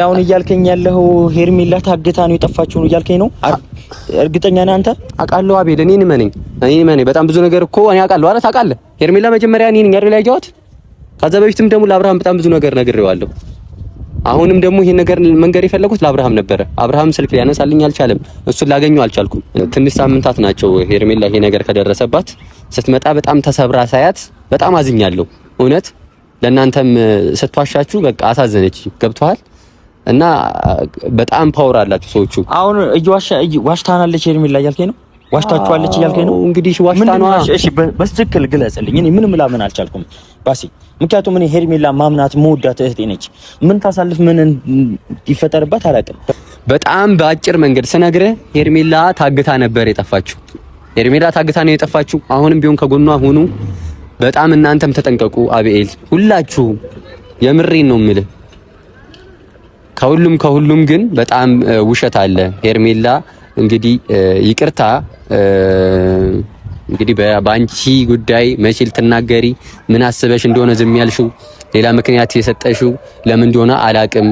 አሁን እያልከኝ ያለው ሄርሜላ ታግታ ነው የጠፋችው ነው እያልከኝ ነው? እርግጠኛ ነህ አንተ? አውቃለሁ አቤል፣ እኔ ነኝ በጣም ብዙ ነገር እኮ እኔ አውቃለሁ። አረ ታውቃለህ፣ ሄርሜላ መጀመሪያ እኔ ነኝ አይደል ያየኋት። ከዛ በፊትም ደግሞ ለአብርሃም በጣም ብዙ ነገር ነግሬዋለሁ። አሁንም ደግሞ ይሄን ነገር መንገር የፈለኩት ለአብርሃም ነበረ። አብርሃም ስልክ ሊያነሳልኝ አልቻለም። እሱን ላገኘው አልቻልኩም። ትንሽ ሳምንታት ናቸው ሄርሜላ ይሄ ነገር ከደረሰባት። ስትመጣ በጣም ተሰብራ ሳያት በጣም አዝኛለሁ። እውነት ለእናንተም ስትዋሻችሁ በቃ አሳዘነች። ገብቶሃል? እና በጣም ፓወር አላችሁ ሰዎቹ። አሁን ዋሽታናለች ሄርሜላ እያልከኝ ነው? ዋሽታችኋለች እያልከኝ ነው? እንግዲህ ዋሽታኗ። እሺ በትክክል ግለጽልኝ። እኔ ምንም ላምን አልቻልኩም ባሲ። ምክንያቱም እኔ ሄርሜላ ማምናት መወዳት እህቴ ነች። ምን ታሳልፍ ምን ይፈጠርባት አላውቅም። በጣም በአጭር መንገድ ስነግርህ ሄርሜላ ታግታ ነበር የጠፋችው። ሄርሜላ ታግታ ነው የጠፋችው። አሁንም ቢሆን ከጎኗ ሁኑ። በጣም እናንተም ተጠንቀቁ። አብኤል፣ ሁላችሁ የምሬን ነው የምልህ። ከሁሉም ግን በጣም ውሸት አለ። ሄርሜላ እንግዲህ ይቅርታ እንግዲህ በአንቺ ጉዳይ መቼ ልትናገሪ ምን አስበሽ እንደሆነ ዝም ያልሽው ሌላ ምክንያት የሰጠሽው ለምን እንደሆነ አላቅም።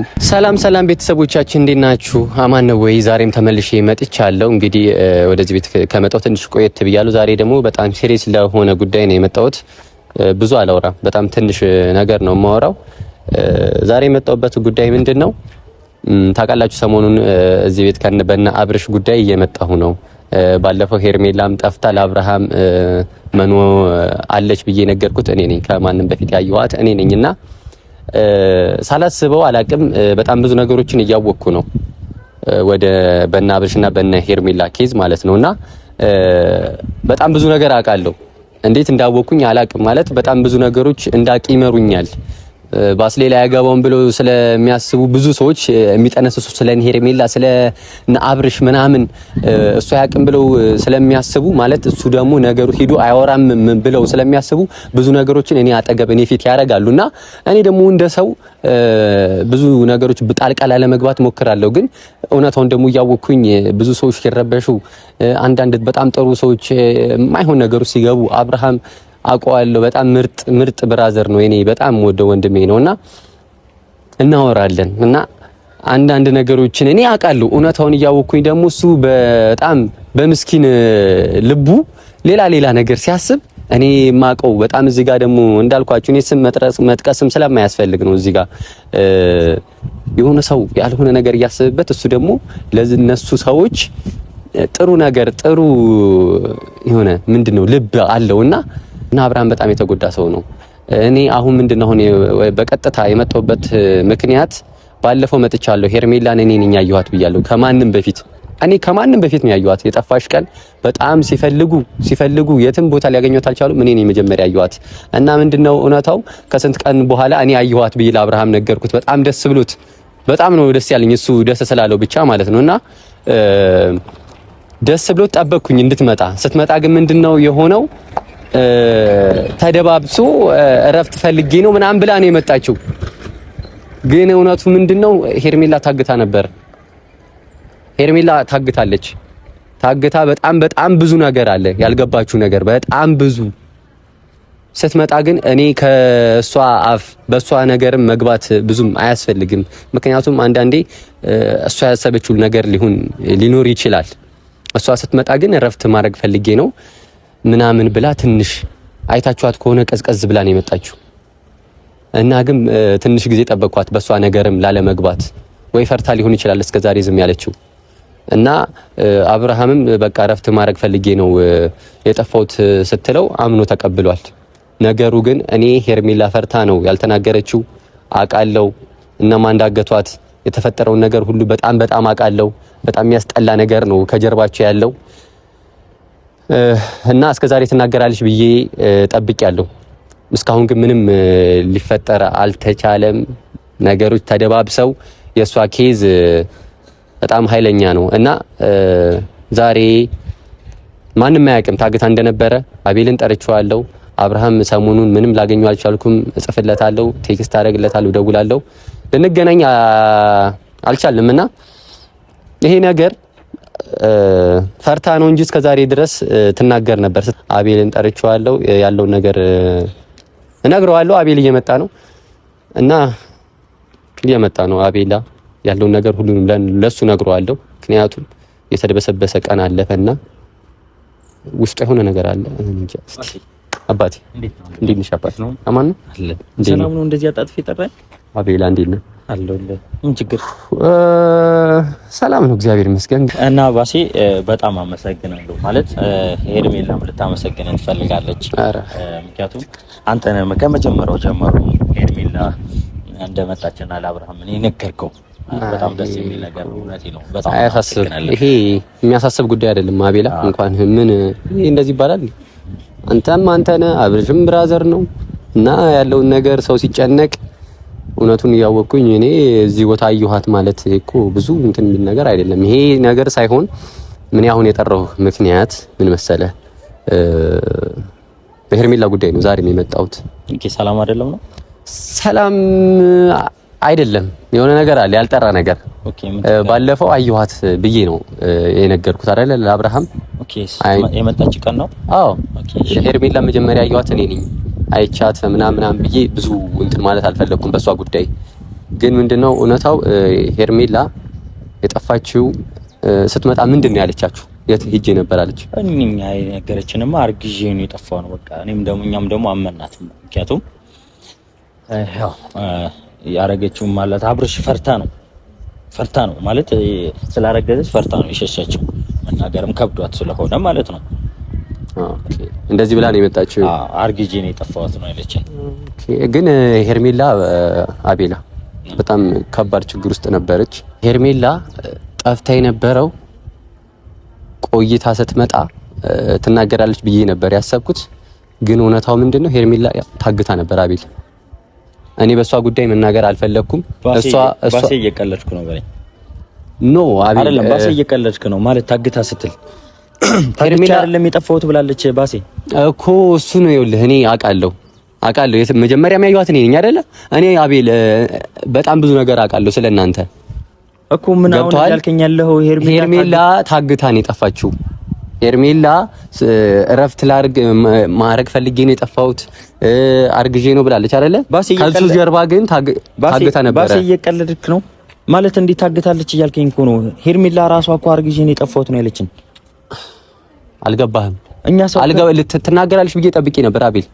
ሰላም ቤተሰቦቻችን እንዴት ናችሁ? አማን ነው ወይ? ዛሬም ተመልሼ መጥቻለሁ። እንግዲህ ወደዚህ ቤት ከመጣሁ ትንሽ ቆየት ብያለሁ። ዛሬ ደግሞ በጣም ሲሪየስ ለሆነ ጉዳይ ነው የመጣሁት። ብዙ አላወራም፣ በጣም ትንሽ ነገር ነው የማወራው። ዛሬ የመጣሁበት ጉዳይ ምንድነው? ታውቃላችሁ ሰሞኑን እዚህ ቤት በእነ አብርሽ ጉዳይ እየመጣሁ ነው። ባለፈው ሄርሜላም ጠፍታ ለአብርሃም መኖ አለች ብዬ ነገርኩት እኔ ነኝ። ከማንም በፊት ያየኋት እኔ ነኝና ሳላስበው አላቅም በጣም ብዙ ነገሮችን እያወቅኩ ነው ወደ በእነ አብርሽና በእነ ሄርሜላ ኬዝ ማለት ነውና በጣም ብዙ ነገር አውቃለሁ። እንዴት እንዳወቅኩኝ አላቅም። ማለት በጣም ብዙ ነገሮች እንዳቅ ይመሩኛል። ባስሌ ላይ ያገባውን ብለው ስለሚያስቡ ብዙ ሰዎች የሚጠነስሱ ስለ ሄርሜላ ስለ አብርሽ ምናምን እሱ ያቅም ብለው ስለሚያስቡ ማለት እሱ ደግሞ ነገሩ ሄዶ አያወራም ብለው ስለሚያስቡ ብዙ ነገሮችን እኔ አጠገብ እኔ ፊት ያደርጋሉና እኔ ደግሞ እንደ ሰው ብዙ ነገሮች ጣልቃ ለመግባት ሞክራለሁ። ግን እውነታውን ደግሞ እያወቅኩኝ ብዙ ሰዎች ሲረበሹ አንዳንድ በጣም ጥሩ ሰዎች የማይሆን ነገሩ ሲገቡ አብርሃም አውቀዋለሁ። በጣም ምርጥ ብራዘር ነው። እኔ በጣም ወደው ወንድሜ ነውና እናወራለን እና አንዳንድ ነገሮችን እኔ አውቃለሁ። እውነታውን እያወቅኩኝ ደግሞ እሱ በጣም በምስኪን ልቡ ሌላ ነገር ሲያስብ እኔ ማቀው በጣም እዚህ ጋር ደግሞ እንዳልኳችሁ እኔ ስም መጥቀስም ስለማያስፈልግ ነው። እዚህ ጋር የሆነ ሰው ያልሆነ ነገር እያሰበበት እሱ ደግሞ ለነሱ ሰዎች ጥሩ ነገር ጥሩ የሆነ ምንድነው ልብ አለውና አብርሃም በጣም የተጎዳ ሰው ነው። እኔ አሁን ምንድነው በቀጥታ የመጣሁበት ምክንያት ባለፈው መጥቻለሁ። ሄርሜላን እኔ ነኝ ያየኋት ብያለሁ። ከማንም በፊት ነው ያየኋት። የጠፋሽ ቀን በጣም ሲፈልጉ የትም ቦታ ሊያገኙት አልቻሉም። እኔ ነኝ መጀመሪያ ያየኋት እና ምንድነው እውነታው ከስንት ቀን በኋላ እኔ ያየኋት ብዬ ለአብርሃም ነገርኩት። በጣም ደስ ብሎት በጣም ነው ደስ ያለኝ እሱ ደስ ስላለው ብቻ ማለት ነውና ደስ ብሎት ጠበቅኩኝ እንድትመጣ። ስትመጣ ግን ምንድነው የሆነው? ተደባብሶ እረፍት ፈልጌ ነው ምናምን ብላ ነው የመጣችው። ግን እውነቱ ምንድነው? ሄርሜላ ታግታ ነበር። ሄርሜላ ታግታለች። ታግታ በጣም ብዙ ነገር አለ ያልገባችሁ ነገር በጣም ብዙ። ስትመጣ ግን እኔ ከሷ አፍ በሷ ነገርም መግባት ብዙም አያስፈልግም። ምክንያቱም አንዳንዴ እሷ ያሰበችው ነገር ሊኖር ይችላል። እሷ ስትመጣ ግን እረፍት ማድረግ ፈልጌ ነው ምናምን ብላ ትንሽ አይታችኋት ከሆነ ቀዝቀዝ ብላ ነው የመጣችው እና ግን ትንሽ ጊዜ ጠበቅኳት በሷ ነገርም ላለመግባት። ወይ ፈርታ ሊሆን ይችላል እስከዛሬ ዝም ያለችው እና አብርሃምም በቃ እረፍት ማድረግ ፈልጌ ነው የጠፋሁት ስትለው አምኖ ተቀብሏል። ነገሩ ግን እኔ ሄርሜላ ፈርታ ነው ያልተናገረችው አውቃለሁ። እነማን እንዳገቷት የተፈጠረውን ነገር ሁሉ በጣም አውቃለሁ። በጣም የሚያስጠላ ነገር ነው ከጀርባቸው ያለው እና እስከዛሬ ትናገራለች ብዬ ጠብቄያለሁ። እስካሁን ግን ምንም ሊፈጠር አልተቻለም። ነገሮች ተደባብሰው የሷ ኬዝ በጣም ኃይለኛ ነው እና ዛሬ ማንም አያውቅም ታግታ እንደነበረ። አቤልን ጠርቼዋለሁ። አብርሃም ሰሞኑን ምንም ላገኘው አልቻልኩም። እጽፍለታለሁ፣ ቴክስት አደርግለታለሁ፣ ደውላለሁ። ልንገናኝ አልቻልንምና ይሄ ነገር ፈርታ ነው እንጂ እስከዛሬ ድረስ ትናገር ነበር። አቤልን ጠርቼዋለሁ፣ ያለውን ነገር እነግረዋለሁ። አቤል እየመጣ ነው እና እየመጣ ነው። አቤላ ያለውን ነገር ሁሉንም ለሱ ነግረዋለሁ። ምክንያቱም የተደበሰበሰ ቀን አለፈና ውስጥ የሆነ ነገር አለ። እንጃ እስኪ አባቴ እንዴት ነሽ? አባቴ ነው አማን ነው አለ። ሰላም ነው? እንደዚህ አጣጥፊ ጠራኝ። አቤላ እንዴት ነህ? አለሁልህ። ምን ችግር? ሰላም ነው እግዚአብሔር ይመስገን። እና ባሴ በጣም አመሰግናለሁ። ማለት ሄርሜላም ልታመሰግን ትፈልጋለች። ምክንያቱም አንተ ነህ ከመጀመሪያው ጀምሮ ሄርሜላ እንደመጣችና ለአብርሃም እኔ ነገርከው። በጣም ደስ የሚል ነገር ነው። እውነቴ ነው። በጣም አመሰግናለሁ። ይሄ የሚያሳስብ ጉዳይ አይደለም አቤላ። እንኳን ምን ይሄ እንደዚህ ይባላል? አንተም አንተ ነህ፣ አብርሽም ብራዘር ነው እና ያለውን ነገር ሰው ሲጨነቅ እውነቱን እያወቅኩኝ እኔ እዚህ ቦታ አየኋት ማለት እኮ ብዙ እንትን የሚል ነገር አይደለም። ይሄ ነገር ሳይሆን ምን አሁን የጠራው ምክንያት ምን መሰለህ? በሄርሜላ ጉዳይ ነው ዛሬም የመጣሁት። ኦኬ፣ ሰላም አይደለም ነው? ሰላም አይደለም፣ የሆነ ነገር አለ፣ ያልጠራ ነገር። ኦኬ፣ ባለፈው አየኋት ብዬ ነው የነገርኩት አይደለ ለአብርሃም። ኦኬ፣ የመጣች ቀን ነው? አዎ። ኦኬ፣ ሄርሜላ መጀመሪያ አየኋት እኔ ነኝ አይቻት ምናምን ብዬ ብዙ እንትን ማለት አልፈለኩም በሷ ጉዳይ። ግን ምንድነው እውነታው ሄርሜላ የጠፋችው ስትመጣ ምንድነው ያለቻችሁ? የት ሄጄ ነበር አለች። እኛም ነገረችንማ አርግዤ ነው የጠፋው ነው በቃ። እኛም ደግሞ አመናት። ምክንያቱም ያው ያረገችው ማለት አብርሽ ፈርታ ነው ማለት ስላረገዘች ፈርታ ነው የሸሸችው። መናገርም ከብዷት ስለሆነ ማለት ነው። ኦኬ፣ እንደዚህ ብላ ነው የመጣችው። አርግዤ ነው የጠፋሁት ነው ያለችኝ። ኦኬ፣ ግን ሄርሜላ አቤላ በጣም ከባድ ችግር ውስጥ ነበረች። ሄርሜላ ጠፍታ የነበረው ቆይታ ስትመጣ ትናገራለች ብዬ ነበር ያሰብኩት። ግን እውነታው ምንድነው ሄርሜላ ታግታ ነበር አቤል። እኔ በሷ ጉዳይ መናገር አልፈለኩም። ባሴ እየቀለድኩ ነው በለኝ። ኖ አቤል አይደለም፣ ባሴ እየቀለድክ ነው ማለት ታግታ ስትል ሄርሜላ አይደለም የጠፋሁት ብላለች ባሴ እኮ። እሱ ነው ይኸውልህ፣ እኔ አውቃለሁ መጀመሪያ የሚያዩት እኔ ነኝ አይደለ? እኔ አቤል በጣም ብዙ ነገር አውቃለሁ ስለናንተ እኮ። ምን አሁን ያልከኝ ያለው ሄርሜላ ታግታ ነው የጠፋችው። ሄርሜላ እረፍት ማድረግ ፈልጌ ነው የጠፋሁት አርግዤ ነው ብላለች አይደለ? ከሱ ጀርባ ግን ታግታ ነበር። ባሴ እየቀለድክ ነው ማለት እንዴት ታግታለች እያልከኝ እኮ ነው። ሄርሜላ ራሷ እኮ አርግዤ ነው የጠፋሁት ነው ያለችን። አልገባህም? እኛ ሰው ትናገራለች ብዬ ጠብቄ ነበር አቤል፣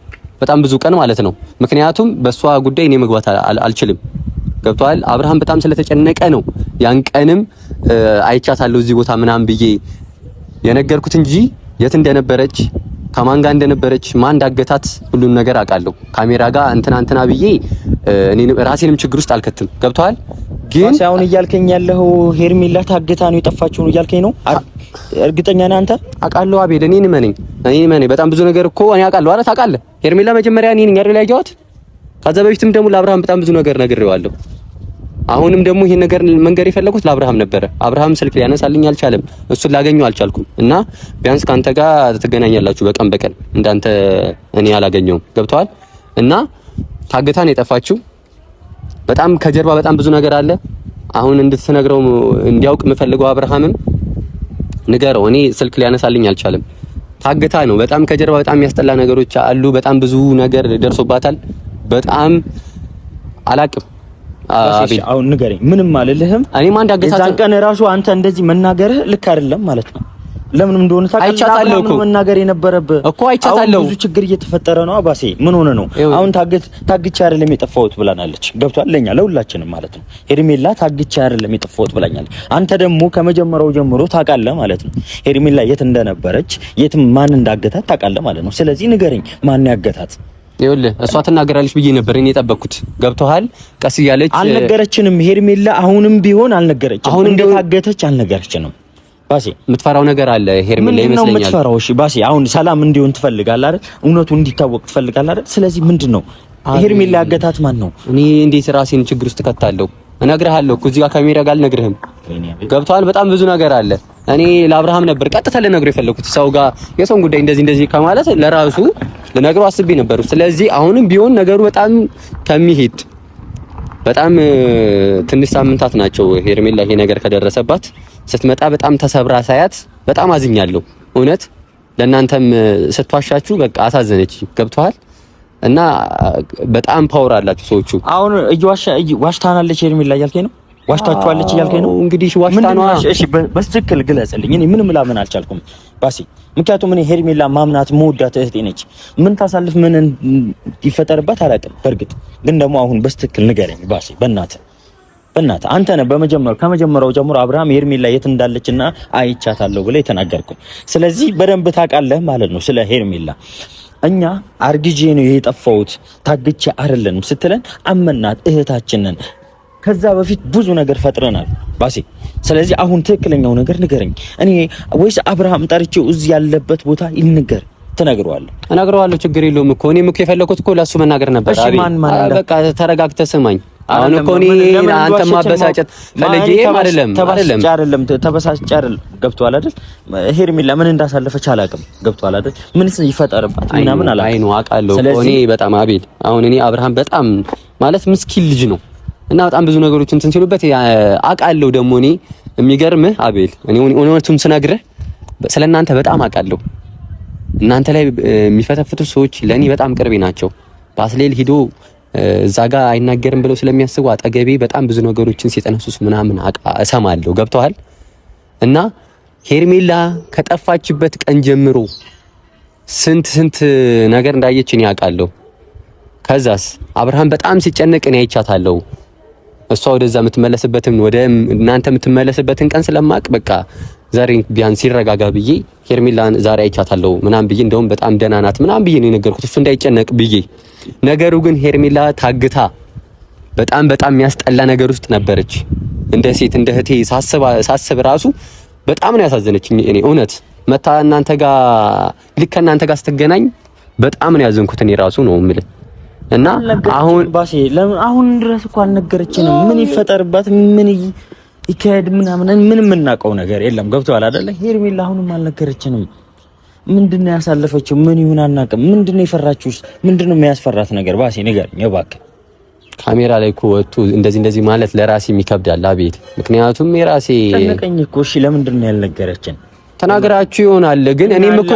በጣም ብዙ ቀን ማለት ነው። ምክንያቱም በሷ ጉዳይ እኔ መግባት አልችልም። ገብቷል? አብርሃም በጣም ስለተጨነቀ ነው ያን ቀንም አይቻታለሁ እዚህ ቦታ ምናምን ብዬ የነገርኩት እንጂ የት እንደነበረች ከማን ጋር እንደነበረች ማን እንዳገታት ሁሉን ነገር አውቃለሁ። ካሜራ ጋር እንትና ብዬ እኔ ራሴንም ችግር ውስጥ አልከትም። ገብቷል? ግን አሁን እያልከኝ ያለው ሄርሜላ ታግታ ነው የጠፋችው ነው እያልከኝ ነው? እርግጠኛ ነህ አንተ? አውቃለሁ አቤል፣ እኔን መነኝ በጣም ብዙ ነገር እኮ እኔ አውቃለሁ። አረ ታውቃለህ፣ ሄርሜላ መጀመሪያ እኔ ነኝ አይደል ያየኋት። ከዛ በፊትም ደግሞ ለአብርሃም በጣም ብዙ ነገር ነግሬዋለሁ። አሁንም ደግሞ ይሄን ነገር መንገር የፈለኩት ለአብርሃም ነበረ። አብርሃም ስልክ ሊያነሳልኝ አልቻለም፣ እሱን ላገኘው አልቻልኩም። እና ቢያንስ ካንተ ጋር ትገናኛላችሁ በቀን እንዳንተ እኔ አላገኘውም። ገብቷል? እና ታግታን የጠፋችው በጣም ከጀርባ በጣም ብዙ ነገር አለ። አሁን እንድትነግረው እንዲያውቅ የምፈልገው አብርሃምም ንገረው። እኔ ስልክ ሊያነሳልኝ አልቻለም። ታግታ ነው። በጣም ከጀርባ በጣም የሚያስጠላ ነገሮች አሉ። በጣም ብዙ ነገር ደርሶባታል። በጣም አላቅም። አሁን ንገረኝ። ምንም አልልህም። እኔም አንድ አገታታ እዛን ቀን ራሱ አንተ እንደዚህ መናገርህ ልክ አይደለም ማለት ነው። ለምን እንደሆነ አይቻታለሁ እኮ መናገር የነበረብህ እኮ አይቻታለሁ። ብዙ ችግር እየተፈጠረ ነው አባሴ። ምን ሆነ ነው አሁን? ታግቼ አይደለም የጠፋሁት ብላናለች። ገብቷል? ለኛ ለሁላችንም ማለት ነው። ሄርሜላ ታግቼ አይደለም የጠፋሁት ብላኛለች። አንተ ደግሞ ከመጀመሪያው ጀምሮ ታውቃለህ ማለት ነው። ሄርሜላ የት እንደነበረች የት ማን እንዳገታት ታውቃለህ ማለት ነው። ስለዚህ ንገረኝ፣ ማን ያገታት? ይኸውልህ እሷ ትናገራለች ብዬ ነበር እኔ የጠበቅኩት። ገብቶሃል? ቀስ እያለች አልነገረችንም። ሄርሜላ አሁንም ቢሆን አልነገረችንም። እንደታገተች አልነገረችንም። ባሴ የምትፈራው ነገር አለ ሄርሜላ ይመስለኛል። ምንድነው የምትፈራው? እሺ ባሴ፣ አሁን ሰላም እንዲሆን ትፈልጋለህ አይደል? እውነቱ እንዲታወቅ ትፈልጋለህ አይደል? ስለዚህ ምንድነው ሄርሜላ ያገታት ማን ነው? እኔ እንዴት ራሴን ችግር ውስጥ ከታለሁ? እነግርሃለሁ እኮ እዚህ ጋር ካሜራ ጋር አልነግርህም። ገብቶሃል? በጣም ብዙ ነገር አለ። እኔ ለአብርሃም ነበር ቀጥታ ልነግረው የፈለኩት። ሰው ጋር የሰውን ጉዳይ እንደዚህ ከማለት ለራሱ ልነግረው አስቤ ነበር። ስለዚህ አሁንም ቢሆን ነገሩ በጣም ከሚሄድ በጣም ትንሽ ሳምንታት ናቸው ሄርሜላ ይሄ ነገር ከደረሰባት። ስትመጣ በጣም ተሰብራ ሳያት በጣም አዝኛለሁ። እውነት ለእናንተም ስትዋሻችሁ በቃ አሳዘነች። ገብቶሃል? እና በጣም ፓወር አላችሁ ሰዎቹ። አሁን ዋሽታናለች ሄርሜላ እያልከኝ ነው? ዋሽታችኋለች እያልከኝ ነው? እንግዲህ ዋሽታ ነው። እሺ በትክክል ግለጽልኝ። እኔ ምንም ላምን አልቻልኩም ባሲ። ምክንያቱም እኔ ሄርሜላ ማምናት መውዳት እህቴ ነች። ምን ታሳልፍ ምን ይፈጠርባት አላውቅም። በእርግጥ ግን ደግሞ አሁን በትክክል ንገረኝ ባሲ፣ በእናትህ አንተ ነህ ከመጀመሪያው ጀምሮ አብርሃም ሄርሜላ የት እንዳለችና አይቻታለሁ ብለህ የተናገርከው። ስለዚህ በደንብ ታውቃለህ ማለት ነው ስለ ሄርሜላ። እኛ አርግጄ ነው የጠፋሁት ታግቼ አይደለንም ስትለን አመናት፣ እህታችንን ከዛ በፊት ብዙ ነገር ፈጥረናል ባሲ። ስለዚህ አሁን ትክክለኛው ነገር ንገረኝ። እኔ ወይስ አብርሃም ጠርቼው እዚህ ያለበት ቦታ ይንገር እነግረዋለሁ። ችግር የለውም እኮ እኔም እኮ የፈለኩት እኮ ለሱ መናገር ነበር። በቃ ተረጋግተህ ስማኝ። አሁን እኮ እኔ አንተ ማበሳጨት ፈልጌ አይደለም ተበሳጭ አይደለም። ገብቶሃል አይደል? ሄርሜላ ምን እንዳሳለፈች አላውቅም። ገብቶሃል አይደል? ምንስ ይፈጠርባት ምናምን አላውቅም። አይ ነው አውቃለሁ እኔ በጣም አቤል። አሁን እኔ አብርሃም በጣም ማለት ምስኪን ልጅ ነው እና በጣም ብዙ ነገሮች እንትን ሲሉበት አውቃለሁ። ደግሞ እኔ የሚገርምህ አቤል እኔ እውነቱን ስነግርህ ስለናንተ በጣም አውቃለሁ። እናንተ ላይ የሚፈተፍቱ ሰዎች ለኔ በጣም ቅርቤ ናቸው። ባስሌል ሂዶ እዛ ጋር አይናገርም ብለው ስለሚያስቡ አጠገቤ በጣም ብዙ ነገሮችን ሲጠነሱስ ምናምን እሰማለሁ። ገብቶሃል? እና ሄርሜላ ከጠፋችበት ቀን ጀምሮ ስንት ነገር እንዳየች እኔ አውቃለሁ። ከዛስ አብርሃም በጣም ሲጨነቅ እኔ አይቻታለሁ። እሷ ወደዛ የምትመለስበትን ወደ እናንተ የምትመለስበትን ቀን ስለማቅ በቃ ዛሬ ቢያንስ ሲረጋጋ ብዬ ሄርሜላን ዛሬ አይቻታለሁ ምናምን ብዬ እንደውም በጣም ደህና ናት ምናምን ብዬ ነው የነገርኩት እሱ እንዳይጨነቅ ብዬ። ነገሩ ግን ሄርሜላ ታግታ በጣም የሚያስጠላ ነገር ውስጥ ነበረች። እንደ ሴት እንደ እህቴ ሳስብ ራሱ በጣም ነው ያሳዘነችኝ። እኔ እውነት መታ እናንተ ጋር ልክ እናንተ ጋር ስትገናኝ በጣም ነው ያዘንኩት እኔ ራሱ ነው የምልህ። እና አሁን ባሴ ለምን አሁን ድረስ እኮ አልነገረችንም? ምን ይፈጠርባት ምን ይካሄድ ምናምን ምንም የምናውቀው ነገር የለም። ገብቶሃል አይደለ? ሄርሜላ አሁንም አልነገረችንም። ምንድነው ያሳለፈችው? ምን ይሁን አናውቅም። ምንድነው የፈራችሁስ? ምንድነው የሚያስፈራት ነገር? ባሴ ንገረኝ እባክህ። ካሜራ ላይ እኮ ወጥቶ እንደዚህ ማለት ለራሴ ይከብዳል አቤል። ምክንያቱም የራሴ ተነቀኝ እኮ። እሺ ለምንድን ነው ያልነገረችን? ተናግራችሁ ይሆናል ግን እኔም እኮ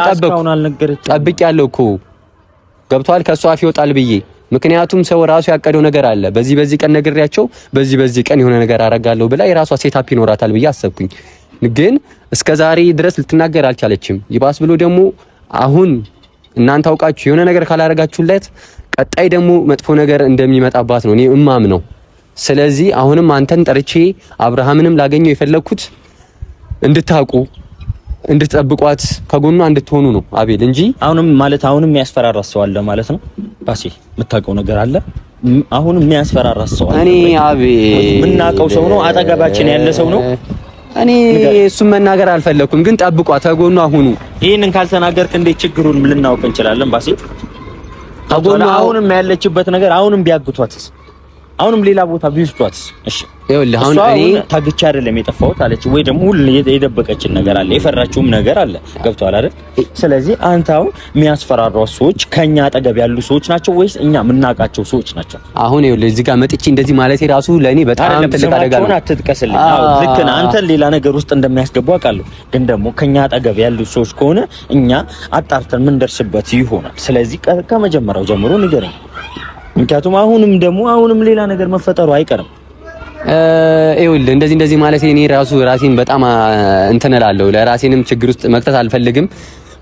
ጠብቄያለሁ እኮ ገብቷል። ከሷ አፍ ይወጣል ብዬ ምክንያቱም ሰው ራሱ ያቀደው ነገር አለ። በዚህ ቀን ነግሬያቸው በዚህ ቀን የሆነ ነገር አረጋለሁ ብላ የራሷ ሴታፕ ይኖራታል ብዬ አሰብኩኝ። ግን እስከዛሬ ድረስ ልትናገር አልቻለችም። ይባስ ብሎ ደግሞ አሁን እናንተ አውቃችሁ የሆነ ነገር ካላረጋችሁለት ቀጣይ ደግሞ መጥፎ ነገር እንደሚመጣባት ነው እኔ እማምነው። ስለዚህ አሁንም አንተን ጠርቼ አብርሃምንም ላገኘው የፈለኩት እንድታውቁ እንድትጠብቋት ከጎኗ እንድትሆኑ ነው አቤል እንጂ አሁንም የሚያስፈራራ ሰው አለ ማለት ነው። ባሲ የምታውቀው ነገር አለ። አሁንም የሚያስፈራራ ሰው አለ። እኔ አቤል የምናውቀው ሰው ነው፣ አጠገባችን ያለ ሰው ነው። እኔ እሱን መናገር አልፈለኩም፣ ግን ጠብቋት ከጎኗ ሁኑ። ይሄንን ካልተናገርክ እንዴት ችግሩን ልናውቅ እንችላለን? ባሲ ከጎኗ አሁንም ያለችበት ነገር አሁንም ቢያግቷትስ? አሁንም ሌላ ቦታ ቢወስዷትስ? እሺ ይኸውልህ አሁን እኔ ታግቻ አይደለም የጠፋሁት አለች ወይ ደግሞ ሁሉ የደበቀችን ነገር አለ፣ የፈራችውም ነገር አለ። ገብቶሃል አይደል? ስለዚህ አንተ አሁን የሚያስፈራራው ሰዎች ከኛ አጠገብ ያሉ ሰዎች ናቸው ወይስ እኛ የምናውቃቸው ሰዎች ናቸው? አሁን ይኸውልህ እዚህ ጋር መጥቼ እንደዚህ ማለቴ ራሱ ለኔ በጣም ትልቅ አደጋ ነው። አትጥቀስልኝ። አዎ ልክ ነህ። አንተን ሌላ ነገር ውስጥ እንደሚያስገቡ አውቃለሁ፣ ግን ደግሞ ከኛ አጠገብ ያሉ ሰዎች ከሆነ እኛ አጣርተን ምን ደርስበት ይሆናል። ስለዚህ ከመጀመሪያው ጀምሮ ንገረኝ። ምክንያቱም አሁንም ሌላ ነገር መፈጠሩ አይቀርም። ይኸውልህ እንደዚህ ማለት እኔ ራሴን በጣም እንትን እላለሁ። ለራሴንም ችግር ውስጥ መክተት አልፈልግም።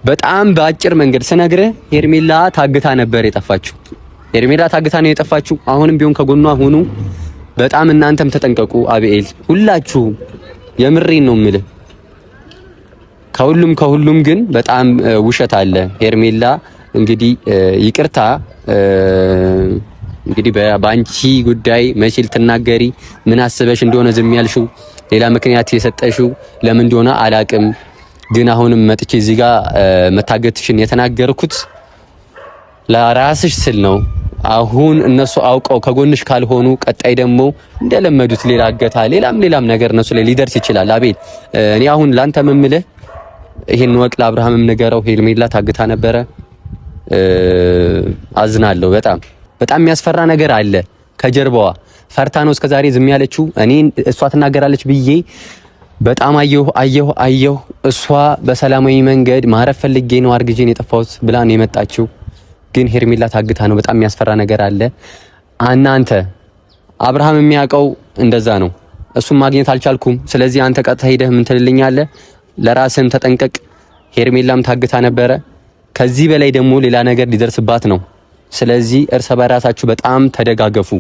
በጣም በአጭር መንገድ ስነግርህ ሄርሜላ ታግታ ነበር የጠፋችው። ሄርሜላ ታግታ ነው የጠፋችው። አሁንም ቢሆን ከጎኗ ሁኑ። በጣም እናንተም ተጠንቀቁ። አቤል ሁላችሁ የምሬን ነው የምልህ። ከሁሉም ግን በጣም ውሸት አለ። ሄርሜላ እንግዲህ ይቅርታ እንግዲህ በአንቺ ጉዳይ መቼ ልትናገሪ ምን አስበሽ እንደሆነ ዝም ያልሽው ሌላ ምክንያት የሰጠሽው ለምን እንደሆነ አላቅም። ግን አሁንም መጥቼ እዚህ ጋር መታገትሽን የተናገርኩት ለራስሽ ስል ነው። አሁን እነሱ አውቀው ከጎንሽ ካልሆኑ ቀጣይ ደግሞ እንደለመዱት ሌላ አገታ ሌላም ነገር እነሱ ላይ ሊደርስ ይችላል። አቤል እኔ አሁን ላንተ መምልህ ይሄን ወቅ ለአብርሃምም ንገረው። ሄርሜላ ታግታ ነበረ። አዝናለሁ። በጣም የሚያስፈራ ነገር አለ ከጀርባዋ። ፈርታ ነው እስከዛሬ ዝም ያለችው። እኔ እሷ ትናገራለች ብዬ በጣም አየሁ። እሷ በሰላማዊ መንገድ ማረፍ ፈልጌ ነው አርግጄን የጠፋሁት ብላ ነው የመጣችው። ግን ሄርሜላ ታግታ ነው። በጣም የሚያስፈራ ነገር አለ። እናንተ አብርሃም የሚያውቀው እንደዛ ነው። እሱን ማግኘት አልቻልኩም። ስለዚህ አንተ ቀጥታ ሄደህ ምን ትልልኛለህ? ለራስህም ተጠንቀቅ። ሄርሜላም ታግታ ነበረ። ከዚህ በላይ ደግሞ ሌላ ነገር ሊደርስባት ነው። ስለዚህ እርስ በራሳችሁ በጣም ተደጋገፉ።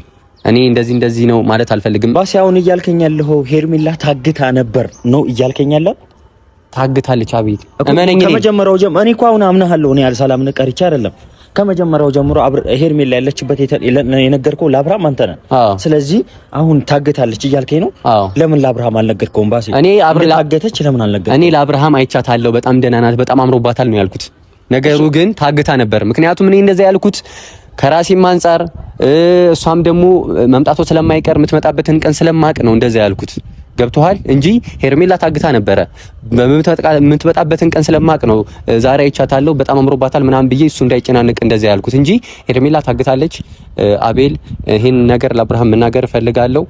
እኔ እንደዚህ ነው ማለት አልፈልግም። ባሲ አሁን እያልከኝ ያለው ሄርሜላ ታግታ ነበር ነው እያልከኝ ያለው? ታግታለች። አቤት እመነኝ። ከመጀመሪያው ጀምሮ እኔ እኮ አሁን አምናለሁ። እኔ ሰላም ቀርቼ አይደለም። ከመጀመሪያው ጀምሮ ሄርሜላ ያለችበት የነገርከው ለአብርሃም አንተ ነህ። ስለዚህ አሁን ታግታለች እያልከኝ ነው። ለምን ለአብርሃም አልነገርከውም? ባሲ እኔ ታገተች ለምን አልነገርከውም? እኔ ለአብርሃም አይቻታለሁ። በጣም ደህና ናት፣ በጣም አምሮባታል ነው ያልኩት። ነገሩ ግን ታግታ ነበር። ምክንያቱም እኔ እንደዛ ያልኩት ከራሴም አንፃር እሷም ደግሞ መምጣቷ ስለማይቀር የምትመጣበትን ቀን ስለማቅ ነው እንደዛ ያልኩት። ገብቶሃል እንጂ ሄርሜላ ታግታ ነበረ። የምትመጣበትን ቀን ስለማቅ ነው ዛሬ አይቻታለሁ፣ በጣም አምሮባታል ምናምን ብዬ እሱ እንዳይጨናነቅ እንደዛ ያልኩት እንጂ ሄርሜላ ታግታለች። አቤል ይሄን ነገር ለአብርሃም መናገር እፈልጋለሁ።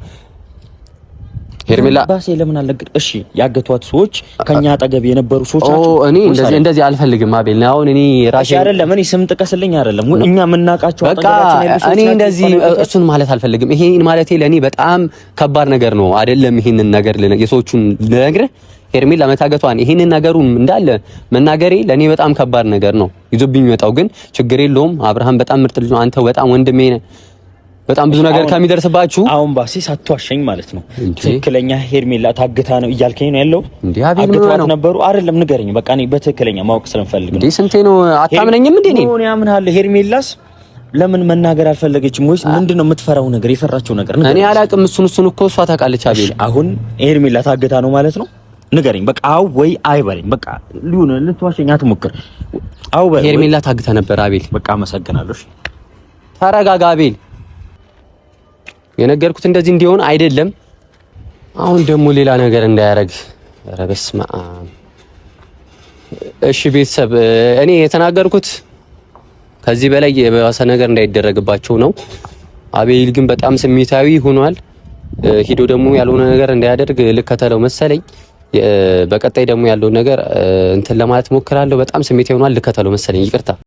ሄርሜላ ባሴ ለምን አልነገር? እሺ ያገቷት ሰዎች ከኛ አጠገብ የነበሩ ሰዎች ናቸው። እኔ እንደዚህ አልፈልግም አቤል። አሁን እኔ ራሴ አይደለም እኔ ስም ጥቀስልኝ አይደለም እኛ የምናውቃቸው አጠገባችን ያሉ ሰዎች። እኔ እንደዚህ እሱን ማለት አልፈልግም። ይሄን ማለቴ ለኔ በጣም ከባድ ነገር ነው አይደለም። ይሄንን ነገር የሰዎቹን ልነግርህ ሄርሜላ መታገቷን ይሄንን ነገሩን እንዳለ መናገሬ ለኔ በጣም ከባድ ነገር ነው ይዞብኝ የሚመጣው። ግን ችግር የለውም። አብርሃም በጣም ምርጥ ልጅ ነው። አንተ በጣም ወንድሜ ነህ። በጣም ብዙ ነገር ከሚደርስባችሁ አሁን ባሲ ሳትዋሸኝ ማለት ነው ትክክለኛ ሄርሜላ ታግታ ነው እያልከኝ ነው ያለው? እንዴ አቤል ነው ነበሩ አይደለም? ንገረኝ በቃ እኔ በትክክለኛ ማወቅ ስለምፈልግ ነው። እንዴ ስንቴ ነው አታምነኝም እንዴ? እኔ ያምናል። ሄርሜላስ ለምን መናገር አልፈለገችም? ወይስ ምንድነው የምትፈራው ነገር የፈራችው ነገር? እኔ አላቅም። እሱን እኮ እሷ ታውቃለች። አቤል አሁን ሄርሜላ ታግታ ነው ማለት ነው? ንገረኝ በቃ አው ወይ አይበለኝ። በቃ ሊሆን ልትዋሸኝ አትሞክር። አው ሄርሜላ ታግታ ነበር አቤል። በቃ አመሰግናለሁ። ተረጋጋ አቤል። የነገርኩት እንደዚህ እንዲሆን አይደለም። አሁን ደግሞ ሌላ ነገር እንዳያረግ። ኧረ በስመ አብ። እሺ ቤተሰብ እኔ የተናገርኩት ከዚህ በላይ የባሰ ነገር እንዳይደረግባቸው ነው። አቤል ግን በጣም ስሜታዊ ሆኗል። ሂዶ ደግሞ ያልሆነ ነገር እንዳያደርግ ልከተለው መሰለኝ። በቀጣይ ደግሞ ያለው ነገር እንትን ለማለት ሞክራለሁ። በጣም ስሜታዊ ሆኗል። ልከተለው መሰለኝ። ይቅርታ